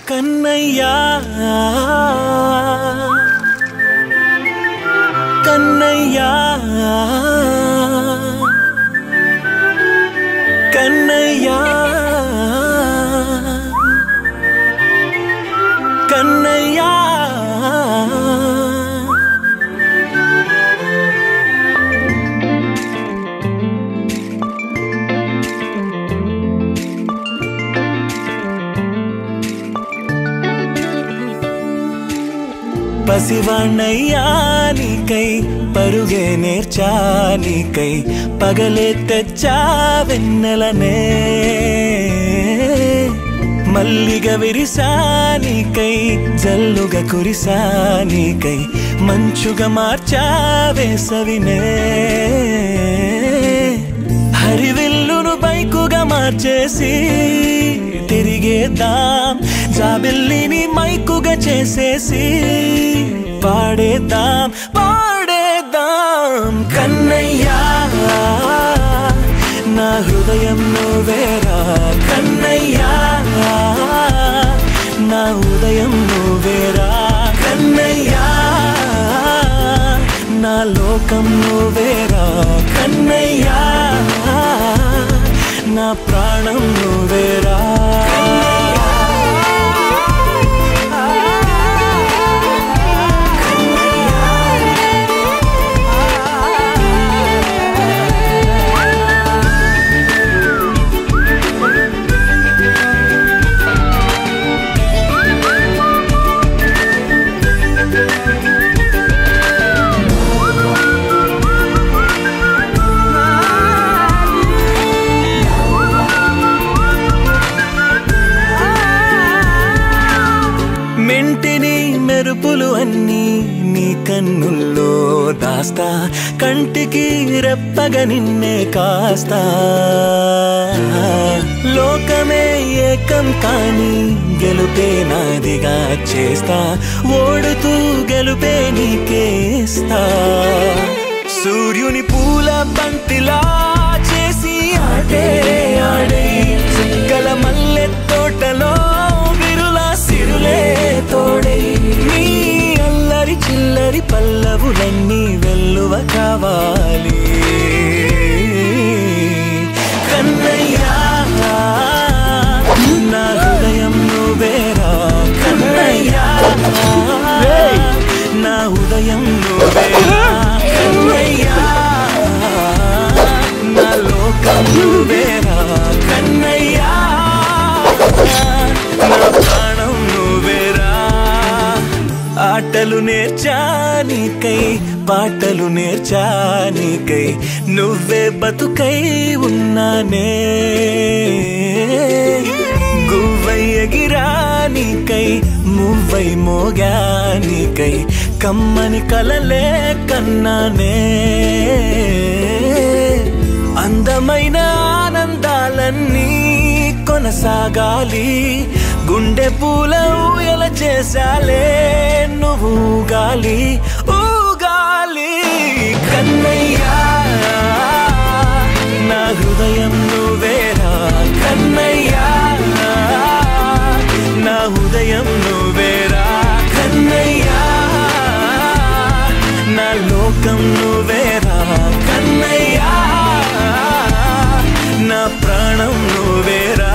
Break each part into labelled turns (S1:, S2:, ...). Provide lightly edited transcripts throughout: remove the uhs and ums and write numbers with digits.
S1: కన్నయ్యా కన్నయ్యా కన్నయ్యా కన్నయ్యా పసివాణ్ణయ్యా నీకై పరుగే నేర్చా నీకై పగలే తెచ్చా వెన్నెలనే మల్లిగ విరిసా నీకై జల్లుగా కురిసా నీకై మంచుగా మార్చా వేసవినే హరివిల్లును బైకుగా మార్చేసి తిరిగేద్దాం జాబిల్లిని మైకుగా చేసేసి పాడేద్దాం పాడేద్దాం కన్నయ్యా నా హృదయం నువ్వేరా కన్నయ్యా నా ఉదయం నువ్వేరా కన్నయ్యా నా లోకం నువ్వేరా కన్నయ్యా నా ప్రాణం నువ్వేరా మెంటిని మెరుపులు అన్నీ నీ కన్నుల్లో దాస్తా కంటికి రెప్పగా నిన్నే కాస్తా లోకమే ఏకం కాని గెలుపే నాదిగా చేస్తా ఓడుతూ గెలుపే నీకేస్తా సూర్యుని పూల బంతిలా చేసి ఆడే ఆడే చుక్కల మల్లె తోటలో సిరులే తోడై నీ అల్లరి చిల్లరి పల్లవులన్నీ వెల్లువ కావాలి కన్నయ్యా నా హృదయం నువ్వేరా కన్నయ్యా నా ఉదయం నువ్వేరా కన్నయ్యా నా లోకం నువ్వేరా కన్నయ్యా నా ప్రాణం నువ్వేరా ఆటలు నేర్చా నీకై పాటలు నేర్చా నీకై నువ్వే బతుకై ఉన్నానే గువ్వై ఎగిరా నీకై మువ్వై మోగా నీకై కమ్మని కలలే కన్నానే అందమైన ఆనందాలన్నీ కొనసాగాలి గుండె పూల ఊయల చేసాలే నువ్వు ఊగాలి ఊగాలి కన్నయ్యా నా హృదయం నువ్వేరా కన్నయ్యా నా ఉదయం నువ్వేరా కన్నయ్యా నా లోకం నువ్వేరా కన్నయ్యా నా ప్రాణం నువ్వేరా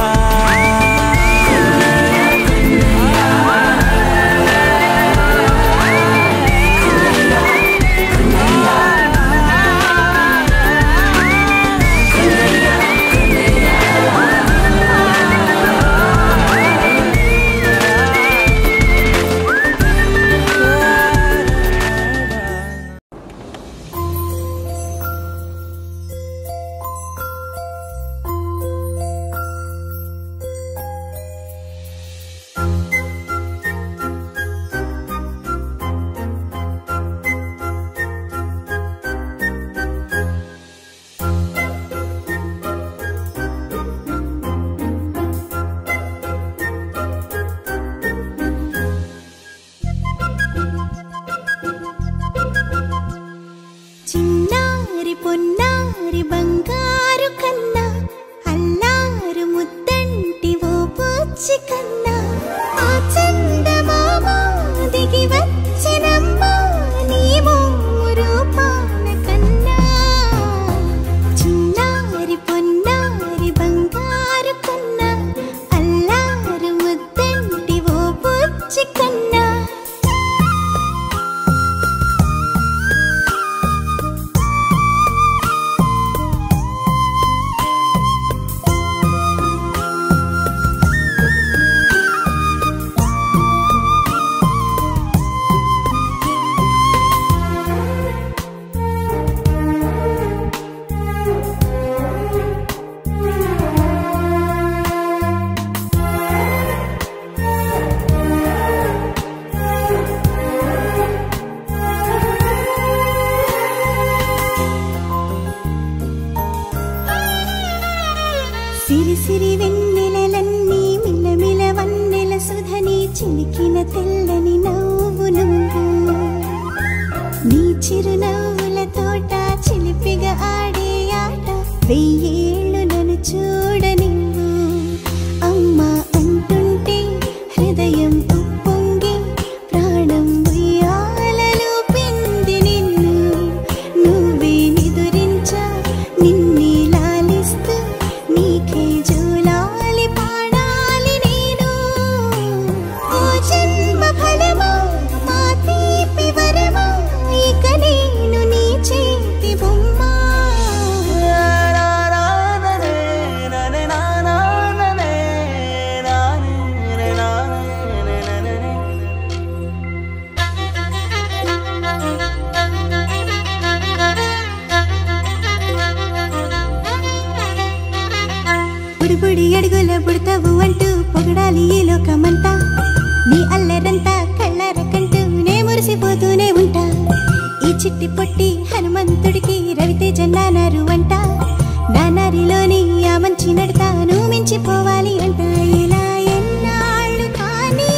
S2: పుడతావు అంటూ పొగడాలి ఈ లోకమంతా. నీ అల్లరంతా కళ్ళారకంటూ నే మురిసిపోతూనే ఉంటా. ఈ చిట్టి పొట్టి హనుమంతుడికి రవితేజ నానారు అంట. నానారిలోని ఆ మంచి నడతా నువ్వు మించిపోవాలి అంట. ఇలా ఎన్నాళ్ళు కానీ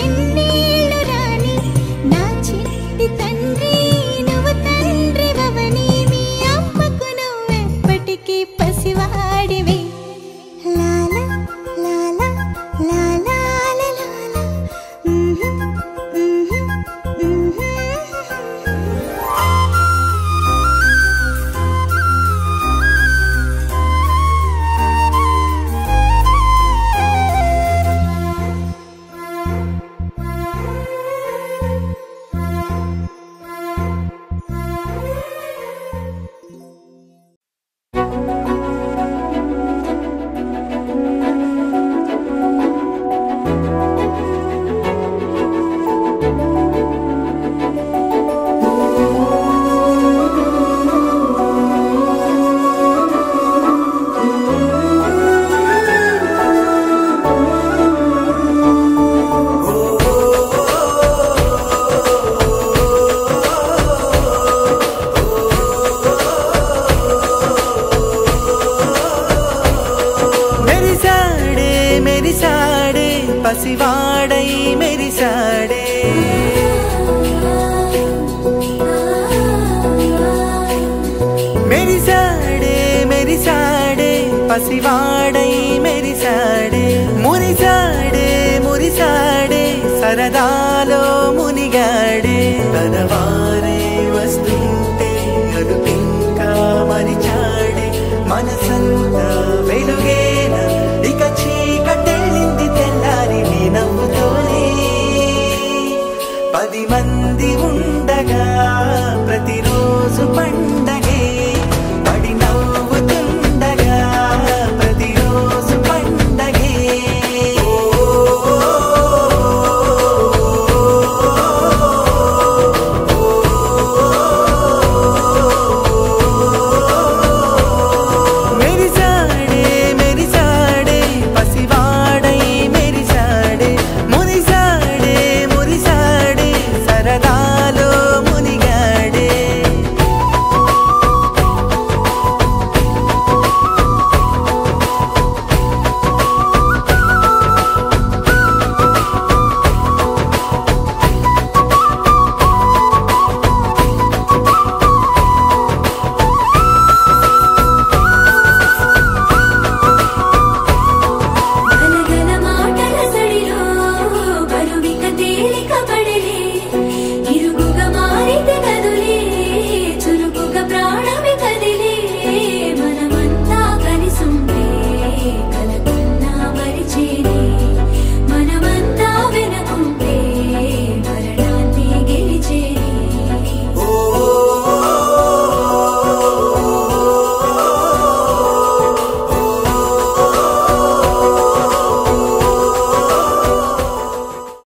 S2: ఎన్నేళ్ళు రాని నా చిట్టి తండ్రి నువ్వు తండ్రి వవని. మీ అమ్మకు నువ్వెప్పటికీ పసివాడివి. లాలా లాలా లాలా లాలా.
S1: పసివాడై మెరిసాడే మెరిసాడే మెరిసాడే పసివాడై మెరిసాడే. మురిసాడే మురిసాడే సరదాలో మునిగాడే. తనవారే వస్తుంటే అదుపింకా మరిచాడే. మనసంతా వెలుగేన ఇక చీకటెళ్ళింది తెల్లారి నీ నవ్వుతోనే. 10 మంది ఉండగా ప్రతిరోజు పండుగ